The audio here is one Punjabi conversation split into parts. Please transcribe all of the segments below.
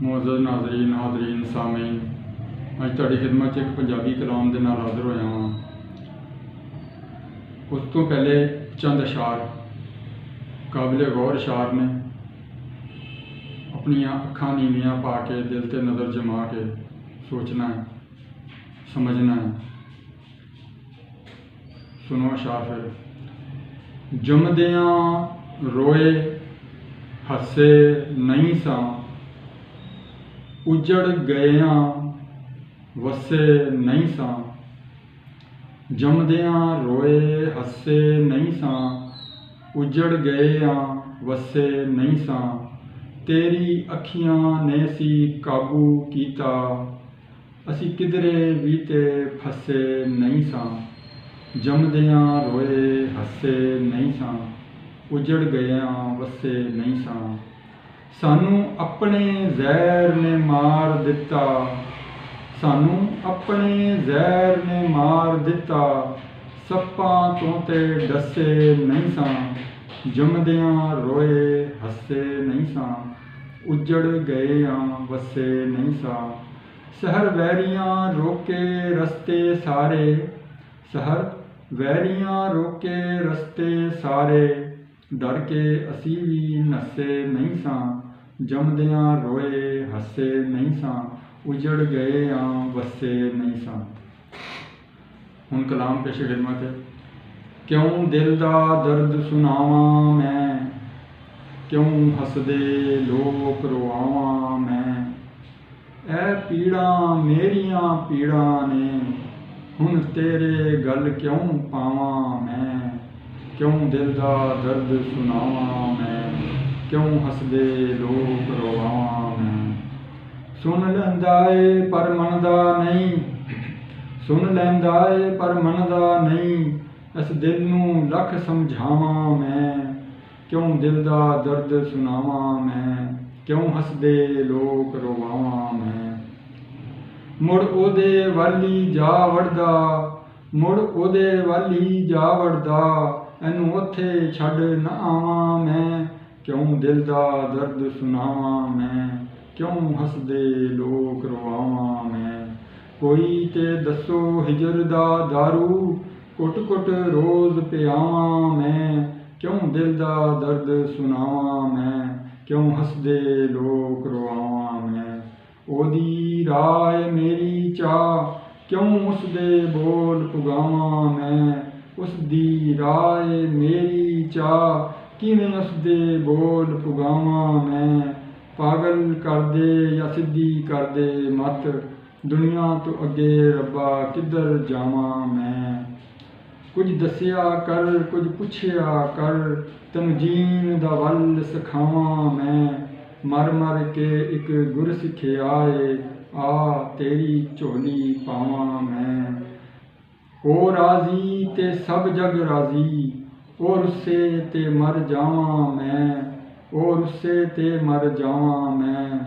ਮੌਜੂਦ ਨਾਜ਼ਰੀਨ ਹਾਜ਼ਰੀਨ ਸਾਮੀਨ, ਅੱਜ ਤੁਹਾਡੀ ਖਿਦਮਤ 'ਚ ਇੱਕ ਪੰਜਾਬੀ ਕਲਾਮ ਦੇ ਨਾਲ ਹਾਜ਼ਰ ਹੋਇਆ ਹਾਂ। ਉਸ ਤੋਂ ਪਹਿਲੇ ਚੰਦ ਅਸ਼ਾਰ ਕਾਬਿਲ ਗੌਰ ਅਸ਼ਾਰ ਨੇ। ਆਪਣੀਆਂ ਅੱਖਾਂ ਨੀਵੀਆਂ ਪਾ ਕੇ ਦਿਲ ਤੇ ਨਜ਼ਰ ਜਮਾ ਕੇ ਸੋਚਣਾ ਹੈ, ਸਮਝਣਾ ਹੈ। ਸੁਣੋ ਅਸ਼ਾਰ ਫਿਰ। ਜੰਮਦਿਆਂ ਰੋਏ ਹੱਸੇ ਨਹੀਂ ਸਾਂ, ਉਜੜ ਗਇਆਂ ਵਸੇ ਨਹੀਂ ਸਾਂ। ਜੰਮਦਿਆਂ ਰੋਏ ਹੱਸੇ ਨਹੀਂ ਸਾਂ, ਉਜੜ ਗਇਆਂ ਵਸੇ ਨਹੀਂ ਸਾਂ। ਤੇਰੀ ਅੱਖੀਆਂ ਨੇ ਸੀ ਕਾਬੂ ਕੀਤਾ, ਅਸੀਂ ਕਿਧਰੇ ਵੀ ਤੇ ਫਸੇ ਨਹੀਂ ਸਾਂ। ਜੰਮਦਿਆਂ ਰੋਏ ਹੱਸੇ ਨਹੀਂ ਸਾਂ, ਉਜੜ ਗਇਆਂ ਵਸੇ ਨਹੀਂ ਸਾਂ। ਸਾਨੂੰ ਆਪਣੇ ਜ਼ਹਿਰ ਨੇ ਮਾਰ ਦਿੱਤਾ, ਸਾਨੂੰ ਆਪਣੇ ਜ਼ਹਿਰ ਨੇ ਮਾਰ ਦਿੱਤਾ। ਸੱਪਾਂ ਤੋਂ ਤੇ ਡਸੇ ਨਹੀਂ ਸਾਂ, ਜੰਮਦਿਆਂ ਰੋਏ ਹੱਸੇ ਨਹੀਂ ਸਾਂ। ਉਜੜ ਗਇਆਂ ਵਸੇ ਨਹੀਂ ਸਾਂ। ਸ਼ਹਿਰ ਵੈਰੀਆਂ ਰੋਕੇ ਰਸਤੇ ਸਾਰੇ, ਸ਼ਹਿਰ ਵੈਰੀਆਂ ਰੋਕੇ ਰਸਤੇ ਸਾਰੇ। ਡਰ ਕੇ ਅਸੀਂ ਵੀ ਨੱਸੇ ਨਹੀਂ ਸਾਂ, ਜੰਮਦਿਆਂ ਰੋਏ ਹੱਸੇ ਨਹੀਂ ਸਾਂ। ਉਜੜ ਗਇਆਂ ਵਸੇ ਨਹੀਂ ਸਾਂ। ਹੁਣ ਕਲਾਮ ਪੇਸ਼ ਖਿਦਮਤ ਹੈ। ਕਿਉਂ ਦਿਲ ਦਾ ਦਰਦ ਸੁਣਾਵਾਂ ਮੈਂ, ਕਿਉਂ ਹੱਸਦੇ ਲੋਕ ਰਵਾਵਾਂ ਮੈਂ। ਇਹ ਪੀੜਾਂ ਮੇਰੀਆਂ ਪੀੜਾਂ ਨੇ, ਹੁਣ ਤੇਰੇ ਗਲ ਕਿਉਂ ਪਾਵਾਂ ਮੈਂ। ਕਿਉਂ ਦਿਲ ਦਾ ਦਰਦ ਸੁਣਾਵਾਂ ਮੈਂ, ਕਿਉਂ ਹੱਸਦੇ ਲੋਕ ਰਵਾਵਾਂ ਮੈਂ। ਸੁਣ ਲੈਂਦਾ ਏ ਪਰ ਮੰਨਦਾ ਨਹੀਂ, ਸੁਣ ਲੈਂਦਾ ਏ ਪਰ ਮੰਨਦਾ ਨਹੀਂ। ਇਸ ਦਿਲ ਨੂੰ ਲੱਖ ਸਮਝਾਵਾਂ ਮੈਂ, ਕਿਉਂ ਦਿਲ ਦਾ ਦਰਦ ਸੁਣਾਵਾਂ ਮੈਂ। ਕਿਉਂ ਹੱਸਦੇ ਲੋਕ ਰਵਾਵਾਂ ਮੈਂ। ਮੁੜ ਉਹਦੇ ਵੱਲ ਹੀ ਜਾ ਵੜਦਾ, ਮੁੜ ਉਹਦੇ ਵੱਲ ਹੀ ਜਾ ਵੜਦਾ। ਇਹਨੂੰ ਉੱਥੇ ਛੱਡ ਨਾ ਆਵਾਂ ਮੈਂ, ਕਿਉਂ ਦਿਲ ਦਾ ਦਰਦ ਸੁਣਾਵਾਂ ਮੈਂ। ਕਿਉਂ ਹੱਸਦੇ ਲੋਕ ਰਵਾਵਾਂ ਮੈਂ। ਕੋਈ ਤੇ ਦੱਸੋ ਹਿਜਰ ਦਾ ਦਾਰੂ, ਘੁੱਟ ਘੁੱਟ ਰੋਜ਼ ਪਿਆਵਾਂ ਮੈਂ। ਕਿਉਂ ਦਿਲ ਦਾ ਦਰਦ ਸੁਣਾਵਾਂ ਮੈਂ, ਕਿਉਂ ਹੱਸਦੇ ਲੋਕ ਰਵਾਵਾਂ ਮੈਂ। ਉਹਦੀ ਰਾਏ ਮੇਰੀ ਚਾਹ, ਕਿਉਂ ਉਸਦੇ ਬੋਲ ਪੁਗਾਵਾਂ ਮੈਂ। ਉਸਦੀ ਰਾਏ ਮੇਰੀ ਚਾਹ, ਕਿਵੇਂ ਉਸਦੇ ਬੋਲ ਪੁਗਾਵਾਂ ਮੈਂ। ਪਾਗਲ ਕਰਦੇ ਜਾਂ ਸਿੱਧੀ ਕਰਦੇ ਮੱਤ, ਦੁਨੀਆ ਤੋਂ ਅੱਗੇ ਰੱਬਾ ਕਿੱਧਰ ਜਾਵਾਂ ਮੈਂ। ਕੁਝ ਦੱਸਿਆ ਕਰ ਕੁਝ ਪੁੱਛਿਆ ਕਰ, ਤੈਨੂੰ ਜੀਣ ਦਾ ਵੱਲ ਸਿਖਾਵਾਂ ਮੈਂ। ਮਰ ਮਰ ਕੇ ਇੱਕ ਗੁਰ ਸਿੱਖਿਆ ਏ, ਆ ਤੇਰੀ ਝੋਲੀ ਪਾਵਾਂ ਮੈਂ। ਉਹ ਰਾਜ਼ੀ ਤੇ ਸਭ ਜਗ ਰਾਜ਼ੀ, ਉਹ ਰੁੱਸੇ ਤੇ ਮਰ ਜਾਵਾਂ ਮੈਂ। ਉਹ ਰੁੱਸੇ ਤੇ ਮਰ ਜਾਵਾਂ ਮੈਂ,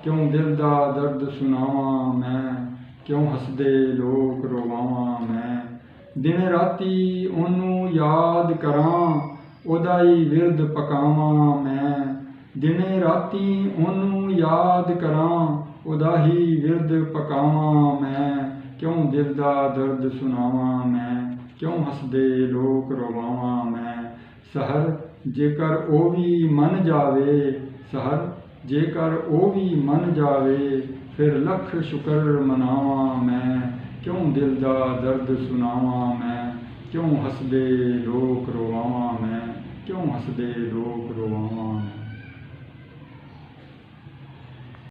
ਕਿਉਂ ਦਿਲ ਦਾ ਦਰਦ ਸੁਣਾਵਾਂ ਮੈਂ। ਕਿਉਂ ਹੱਸਦੇ ਲੋਕ ਰਵਾਵਾਂ ਮੈਂ। ਦਿਨ ਰਾਤੀ ਉਹਨੂੰ ਯਾਦ ਕਰਾਂ, ਉਹਦਾ ਹੀ ਵਿਰਦ ਪਕਾਵਾਂ ਮੈਂ। ਦਿਨੇ ਰਾਤੀ ਉਹਨੂੰ ਯਾਦ ਕਰਾਂ, ਉਹਦਾ ਹੀ ਵਿਰਦ ਪਕਾਵਾਂ ਮੈਂ। ਕਿਉਂ ਦਿਲ ਦਾ ਦਰਦ ਸੁਣਾਵਾਂ ਮੈਂ। ਕਿਉਂ ਹੱਸਦੇ ਲੋਕ ਰਵਾਵਾਂ ਮੈਂ। ਸਹਰ ਜੇਕਰ ਉਹ ਵੀ ਮੰਨ ਜਾਵੇ, ਸਹਰ ਜੇਕਰ ਉਹ ਵੀ ਮੰਨ ਜਾਵੇ। ਫਿਰ ਲੱਖ ਸ਼ੁਕਰ ਮਨਾਵਾਂ ਮੈਂ, ਕਿਉਂ ਦਿਲ ਦਾ ਦਰਦ ਸੁਣਾਵਾਂ ਮੈਂ। ਕਿਉਂ ਹੱਸਦੇ ਲੋਕ ਰਵਾਵਾਂ ਮੈਂ, ਕਿਉਂ ਹੱਸਦੇ ਲੋਕ ਰਵਾਵਾਂ।